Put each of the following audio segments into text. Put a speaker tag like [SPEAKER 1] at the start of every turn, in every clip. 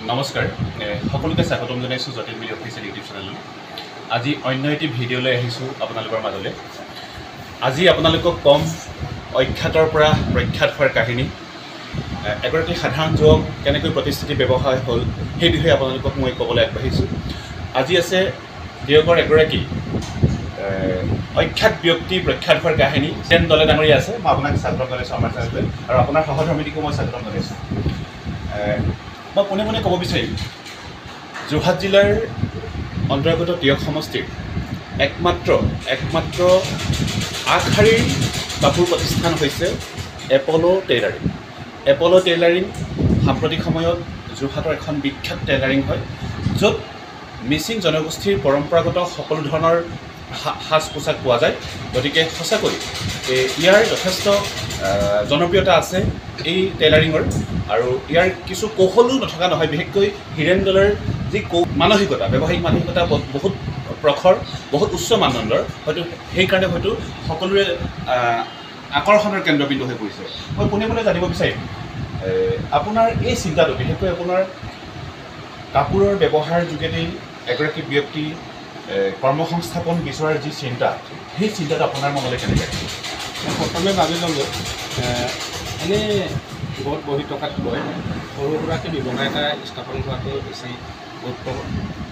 [SPEAKER 1] নমস্কাৰ সকলোকে স্বাগতম জনাইছোঁ জটিল মিডিয়া অফিচিয়েল ইউটিউব চেনেললৈ। আজি অন্য এটি ভিডিঅ'লৈ আহিছোঁ আপোনালোকৰ মাজলৈ। আজি আপোনালোকক কম অখ্যাতৰ পৰা প্ৰখ্যাত হোৱাৰ কাহিনী। এগৰাকী সাধাৰণ যুৱক কেনেকৈ প্ৰতিষ্ঠিতি ব্যৱসায় হ'ল সেই বিষয়ে আপোনালোকক মই ক'বলৈ আগবাঢ়িছোঁ। আজি আছে দেওগড়ৰ এগৰাকী অখ্যাত ব্যক্তি প্ৰখ্যাত হোৱাৰ কাহিনী। যেন দলে ডাঙৰীয়া আছে, মই আপোনাক স্বাগতম জনাইছোঁ আমাৰ চেনেললৈ, আৰু আপোনাৰ সহধৰ্মিনীকো মই স্বাগতম জনাইছোঁ। মই পোনে পোনে ক'ব বিচাৰিম, যোৰহাট জিলাৰ অন্তৰ্গত টিয়ক সমষ্টিৰ একমাত্ৰ আগশাৰীৰ কাপোৰ প্ৰতিষ্ঠান হৈছে এপ'ল' টেইলাৰিং। এপ'ল' টেইলাৰিং সাম্প্ৰতিক সময়ত যোৰহাটৰ এখন বিখ্যাত টেইলাৰিং হয়, য'ত মিচিং জনগোষ্ঠীৰ পৰম্পৰাগত সকলো ধৰণৰ সাজ পোছাক পোৱা যায়। গতিকে সঁচাকৈ ইয়াৰ যথেষ্ট জনপ্ৰিয়তা আছে এই টেইলাৰিঙৰ, আৰু ইয়াৰ কিছু কৌশলো নথকা নহয়। বিশেষকৈ হীৰেণ দলৰ যি মানসিকতা, ব্যৱসায়িক মানসিকতা বহুত প্ৰখৰ, বহুত উচ্চ মানদণ্ডৰ, হয়তো সেইকাৰণে হয়তো সকলোৰে আকৰ্ষণৰ কেন্দ্ৰবিন্দু হৈ পৰিছে। মই পোনে পোনে জানিব বিচাৰিম, আপোনাৰ এই চিন্তাটো, বিশেষকৈ আপোনাৰ কাপোৰৰ ব্যৱসায়ৰ যোগেদি এগৰাকী ব্যক্তি কৰ্মসংস্থাপন বিচৰাৰ যি চিন্তা, সেই চিন্তাটো আপোনাৰ মনলৈ কেনেকৈ?
[SPEAKER 2] প্ৰথমে ভাবি ল'লোঁ এনেই ঘৰত বহি থকাতকৈ সৰু সুৰাকৈ ব্যৱসায় এটা স্থাপন কৰাটো বেছি গুৰুত্ব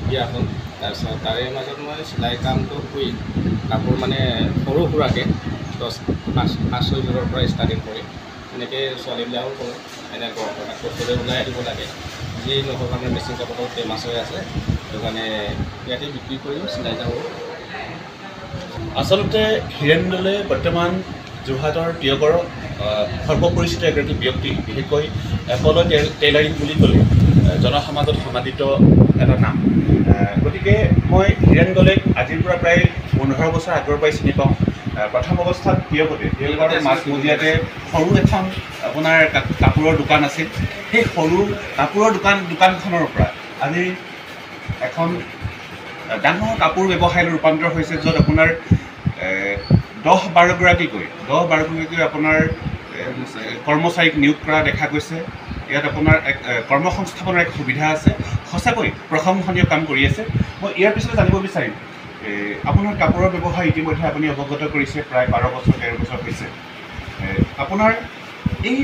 [SPEAKER 2] দিয়া হ'ল। তাৰপিছত তাৰে মাজত মই চিলাই কামটো কৰি কাপোৰ মানে সৰু সুৰাকৈ 5-6যোৰৰ পৰা ষ্টাৰ্টিং কৰি এনেকৈ ছোৱালীবিলাকো কৰোঁ। এনে কষ্টৰে ওলাই আহিব লাগে, যি নহওক আমাৰ মেচিন কাপোৰৰ ফেমাছ হৈ আছে, সেইটো কাৰণে ইয়াতে বিক্ৰী কৰিও চিলাই যাওঁ।
[SPEAKER 1] আচলতে হীৰেণ দলে বৰ্তমান যোৰহাটৰ টিয়কৰ সৰ্বপৰিচিত এগৰাকী ব্যক্তি। বিশেষকৈ এপ'ল' টেইলাৰিং বুলি ক'লে জনসমাজত সমাদিত এটা নাম। গতিকে মই হীৰেণ দলেক আজিৰ পৰা প্ৰায় 15 বছৰ আগৰ পৰাই চিনি পাওঁ। প্ৰথম অৱস্থাত টিয়কৰ মাজমজিয়াতে সৰু এখন আপোনাৰ কাপোৰৰ দোকান আছিল। সেই সৰু কাপোৰৰ দোকানখনৰ পৰা আজি এখন ডাঙৰ কাপোৰ ব্যৱসায়লৈ ৰূপান্তৰ হৈছে, য'ত আপোনাৰ 10-12গৰাকীকৈ আপোনাৰ কৰ্মচাৰীক নিয়োগ কৰা দেখা গৈছে। ইয়াত আপোনাৰ কৰ্মসংস্থাপনৰ এক সুবিধা আছে। সঁচাকৈ প্ৰশংসনীয় কাম কৰি আছে। মই ইয়াৰ পিছতে জানিব বিচাৰিম, আপোনাৰ কাপোৰৰ ব্যৱসায় ইতিমধ্যে আপুনি অৱগত কৰিছে, প্ৰায় 12-13 বছৰ হৈছে। আপোনাৰ এই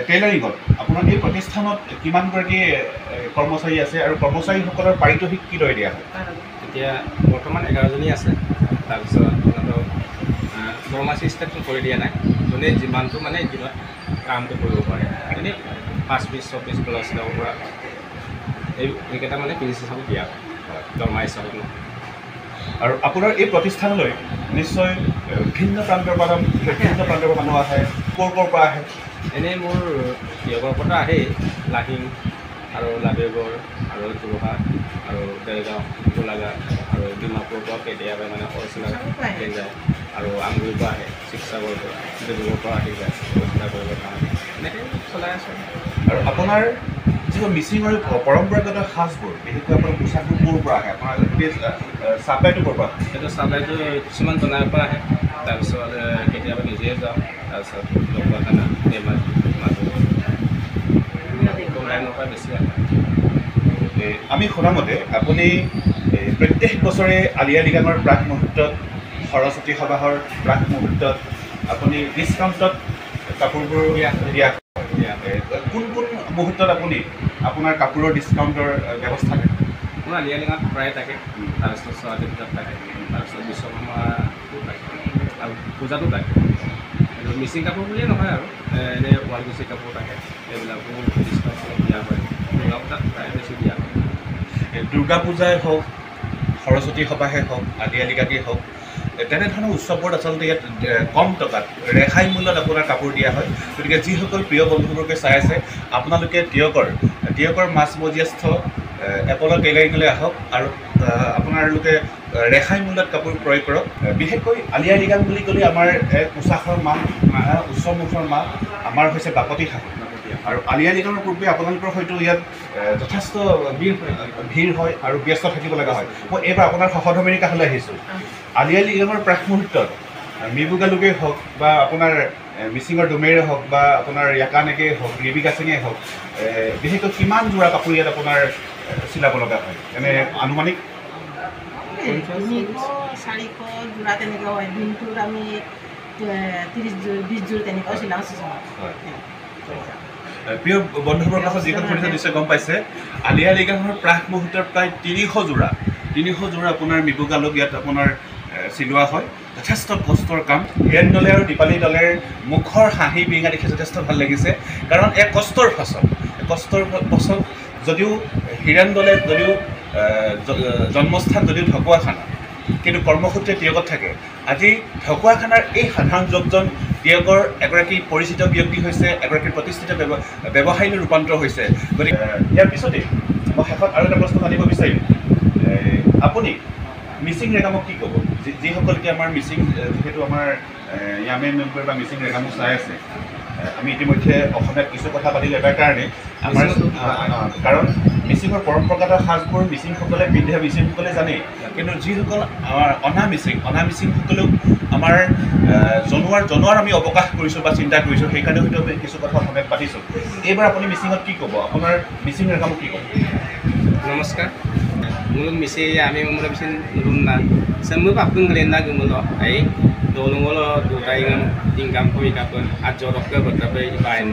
[SPEAKER 1] টেইলাৰিঙত, আপোনাৰ এই প্ৰতিষ্ঠানত কিমানগৰাকী কৰ্মচাৰী আছে, আৰু কৰ্মচাৰীসকলৰ পাৰিতোষিক কিদৰে দিয়া হয়?
[SPEAKER 2] এতিয়া বৰ্তমান 11জনী আছে। তাৰপিছত সিহঁতক দৰমহা চিষ্টেমটো কৰি দিয়া নাই। যোনে যিমানটো মানে দিনত কামটো কৰিব পাৰে, এনেই 5-20-24 প্লাছ যাব পৰা এইকেইটা মানে পিজ হিচাপত দিয়া হয়, দৰমহা হিচাপত নহয়।
[SPEAKER 1] আৰু আপোনাৰ এই প্ৰতিষ্ঠানলৈ নিশ্চয় ভিন্ন প্ৰান্তৰ পৰা মানুহ আহে। ক'ৰ পৰা আহে?
[SPEAKER 2] এনেই মোৰ টিয়কৰ পৰা আহেই, লাহিং আৰু লাবেগড় আৰু যোৰহাট আৰু দেৰগাঁও, গোলাঘাট আৰু ডিমাপুৰৰ পৰা কেতিয়াবা মানে হ'লচেলাৰ আহি যায়, আৰু আমগুৰিৰ পৰা আহে, শিৱসাগৰৰ পৰা, ডিব্ৰুগড়ৰ পৰা আহি যায় হ'লচেলাৰ কৰিবৰ কাৰণে। এনেকৈ চলাই আছোঁ।
[SPEAKER 1] আৰু আপোনাৰ যিবোৰ মিচিঙৰ পৰম্পৰাগত সাজবোৰ, বিশেষকৈ আপোনাৰ পোচাকবোৰ ক'ৰ পৰা আহে? আপোনাৰ চাপ্লাইটো ক'ৰ পৰা আহে?
[SPEAKER 2] সেইটো চাপ্লাইটো কিছুমান জনাৰ পৰা আহে, তাৰপিছত কেতিয়াবা নিজে যাওঁ, তাৰপিছত ঢকুৱাখানা, ধেমাজি, মাজুলী, লাইনৰ পৰা বেছি আহে।
[SPEAKER 1] আমি শুনামতে আপুনি প্ৰত্যেক বছৰে আলি আই লৃগাঙৰ প্ৰাক মুহূৰ্তত, সৰস্বতী সবাহৰ প্ৰাক মুহূৰ্তত আপুনি ডিছকাউণ্টত কাপোৰবোৰ দিয়া। কোন মুহূৰ্তত আপুনি আপোনাৰ কাপোৰৰ ডিছকাউণ্টৰ ব্যৱস্থা থাকে?
[SPEAKER 2] মোৰ আলি আই লৃগাঙত প্ৰায় থাকে, তাৰপিছত সৰস্বতী পূজাত থাকে, তাৰপিছত বিশ্বকৰ্মাটো থাকে, আৰু পূজাটো থাকে। মিচিং কাপোৰ বুলিয়ে নহয়, আৰু এনেই শুৱালকুছি কাপোৰ থাকে, এইবিলাকো ডিছকাউণ্ট দিয়া হয়। দুৰ্গা পূজাত প্ৰায় বেছি দিয়া হয়।
[SPEAKER 1] দুৰ্গা পূজাই হওক, সৰস্বতী সবাহেই হওক, আলি আই লৃগাঙেই হওক, তেনেধৰণৰ উৎসৱবোৰত আচলতে ইয়াত কম টকাত ৰেহাই মূল্যত আপোনাৰ কাপোৰ দিয়া হয়। গতিকে যিসকল প্ৰিয় বন্ধুবৰ্গে চাই আছে, আপোনালোকে টিয়কৰ মাজমজিয়াস্থ এপ'ল' টেইলাৰিঙলৈ আহক, আৰু আপোনালোকে ৰেহাই মূল্যত কাপোৰ ক্ৰয় কৰক। বিশেষকৈ আলি আই লৃগাং বুলি ক'লে আমাৰ পোচাকৰ মান, উচ্চমুখৰ মান আমাৰ হৈছে বাপতিসাহোন। আৰু আলি আই লৃগাঙৰ পূৰ্বে আপোনালোকৰ হয়তো ইয়াত যথেষ্ট ভিৰ হয় আৰু ব্যস্ত থাকিব লগা হয়। মই এইবাৰ আপোনাৰ সহধৰ্মিনীৰ কাষলৈ আহিছোঁ। আলি আই লৃগাঙৰ প্ৰাক মুহূৰ্তত মিবুগা লোকেই হওক বা আপোনাৰ মিচিঙৰ ডুমেৰে হওক বা আপোনাৰ য়াকানেকে হওক ৰিবিকা সিঙে হওক বিশেষকৈ কিমান যোৰা কাপোৰ ইয়াত আপোনাৰ চিলাব লগা হয় এনে আনুমানিক
[SPEAKER 3] 400 যোৰা তেনেকুৱা হয় দিনটোত আমি 30-20 যোৰ তেনেকুৱা চিলাওঁ
[SPEAKER 1] প্ৰিয় বন্ধুবৰ্গৰ কাষত যিখন শুনিছে নিশ্চয় গম পাইছে আলিয়া লিগাঙৰ প্ৰাক মুহূৰ্তৰ প্ৰায় 300 যোৰা আপোনাৰ মৃদুগালক ইয়াত আপোনাৰ চিলোৱা হয় যথেষ্ট কষ্টৰ কাম হিৰেণ দলে আৰু দীপালী দলেৰ মুখৰ হাঁহি বিঙা দেখি যথেষ্ট ভাল লাগিছে কাৰণ এক কষ্টৰ ফচল যদিও হিৰেণ দলে যদিও জন্মস্থান যদিও ঢকুৱাখানা কিন্তু কৰ্মসূত্ৰে টিয়কত থাকে আজি ঢকুৱাখানাৰ এই সাধাৰণ যুৱকজন টিয়কৰ এগৰাকী পৰিচিত ব্যক্তি হৈছে এগৰাকী প্ৰতিষ্ঠিত ব্যৱসায়ীলৈ ৰূপান্তৰ হৈছে গতিকে ইয়াৰ পিছতেই মই শেষত আৰু এটা প্ৰশ্ন জানিব বিচাৰিম আপুনি মিচিং ৰেগামক কি ক'ব যিসকল এতিয়া আমাৰ মিচিং যিহেতু আমাৰ ইয়ামে মেম্বাৰ বা মিচিং ৰেগামক চাই আছে আমি ইতিমধ্যে অসমীয়াত কিছু কথা পাতিলোঁ এটাৰ কাৰণে আমাৰ কাৰণ মিচিঙৰ পৰম্পৰাগত সাজবোৰ মিচিংসকলে পিন্ধে মিচিংসকলে জানেই কিন্তু যিসকল আমাৰ অনা মিচিংসকলেও আমাৰ জনোৱাৰ আমি অৱকাশ কৰিছোঁ বা চিন্তা কৰিছোঁ সেইকাৰণে হয়তো কিছু কথা অসমীয়াত পাতিছোঁ এইবাৰ আপুনি মিচিঙত কি ক'ব আপোনাৰ মিচিং ৰেগামক কি ক'ব
[SPEAKER 2] নমস্কাৰ mulung misi ami memulai mesin runna semua papun gelenda gemulo ai dolongolo dutai ngam tingkam ko ikapun ajorok ke bertapai ibain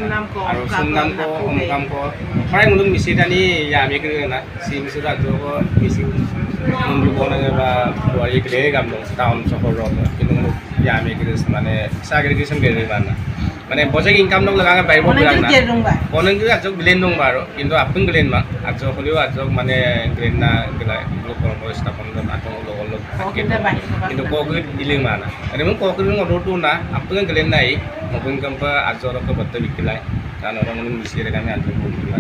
[SPEAKER 2] aro sunnam ko omkam ko parai mulung misi tani ya ami kena si misi ajoko misi mundu kona ba buari kele gamlo tahun sohor কিন্তু ya ami kena mane sagri kisam gere bana মানে বজে income নক লাগা বাইব বিরাং না কোন কি আজক Glenn দং বারো কিন্তু আপন গ্লেন মা আজক হলিও আজক মানে গ্লেন না গলাই লোক কর্ম স্থাপন দম আতং লগ লগ কিন্তু কোগিত ইলিং মানা আরে মন কোগিত অর্ডারটো না আপন গ্লেন নাই মবন কাম্পা আজরক বত্তে বিকলাই কারণ মন মিছিরে আমি আজক বকিলা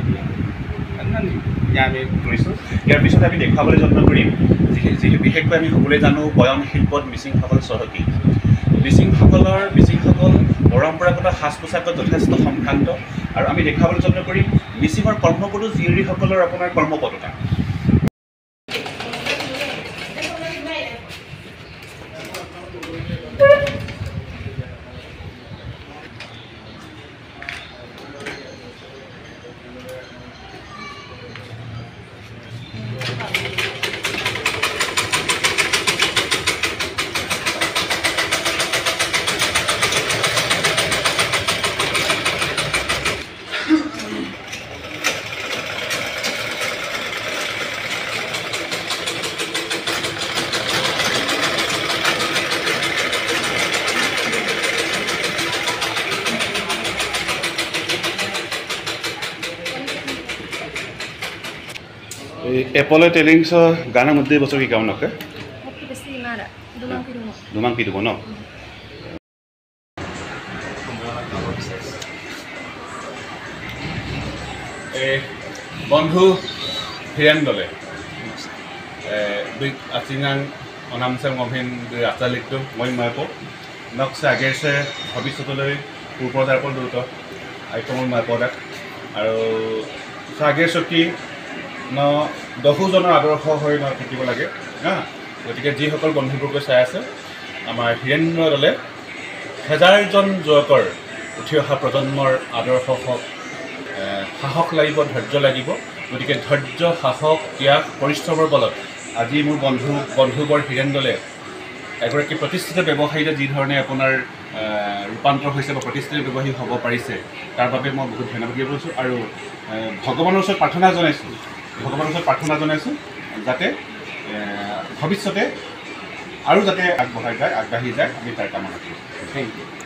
[SPEAKER 2] আমি কৰিছোঁ ইয়াৰ পিছত আমি দেখাবলৈ যত্ন কৰিম যিহেতু বিশেষকৈ আমি সকলোৱে জানো বয়ন শিল্পত মিচিংসকল চহকী মিচিংসকল পৰম্পৰাগত সাজ পোছাকত যথেষ্ট সম্ভ্ৰান্ত আৰু আমি দেখাবলৈ যত্ন কৰিম মিচিঙৰ কৰ্মপটু জীয়ৰীসকলৰ আপোনাৰ কৰ্মপটুতা Apollo Tailings Ghana Mudde Boso ki kaun okay? Dumang pidu no. বন্ধু হিৰেণ দলে দুই আচিঙাং অনামছে মভিন দুই আচালিকটো মই মাইপ নকছে আগেছে ভৱিষ্যতলৈ পূৰ্বদাৰ্পণ দ্ৰুত আইকমৰ মাইপদাক আৰু আগেৰ চকী ন বহুজনৰ আদৰ্শ হৈ ন থাকিব লাগে হা গতিকে যিসকল বন্ধুবৰ্গ চাই আছে আমাৰ হিৰেণ দলে হেজাৰজন যুৱকৰ উঠি অহা প্ৰজন্মৰ আদৰ্শ হওক সাহস লাগিব ধৈৰ্য লাগিব গতিকে ধৈৰ্য সাহস ত্যাগ পৰিশ্ৰমৰ বলত আজি মোৰ বন্ধুবৰ হিৰেণ দলে এগৰাকী প্ৰতিষ্ঠিত ব্যৱসায়ীৰে যি ধৰণে আপোনাৰ ৰূপান্তৰ হৈছে বা প্ৰতিষ্ঠিত ব্যৱসায়ী হ'ব পাৰিছে তাৰ বাবে মই বহুত ধন্যবাদ জ্ঞাপন কৰিছোঁ আৰু ভগৱানৰ ওচৰত প্ৰাৰ্থনা জনাইছোঁ যাতে ভৱিষ্যতে আৰু যাতে আগবাঢ়ি যায় আমি তাৰ কামনা কৰিছোঁ থেংক ইউ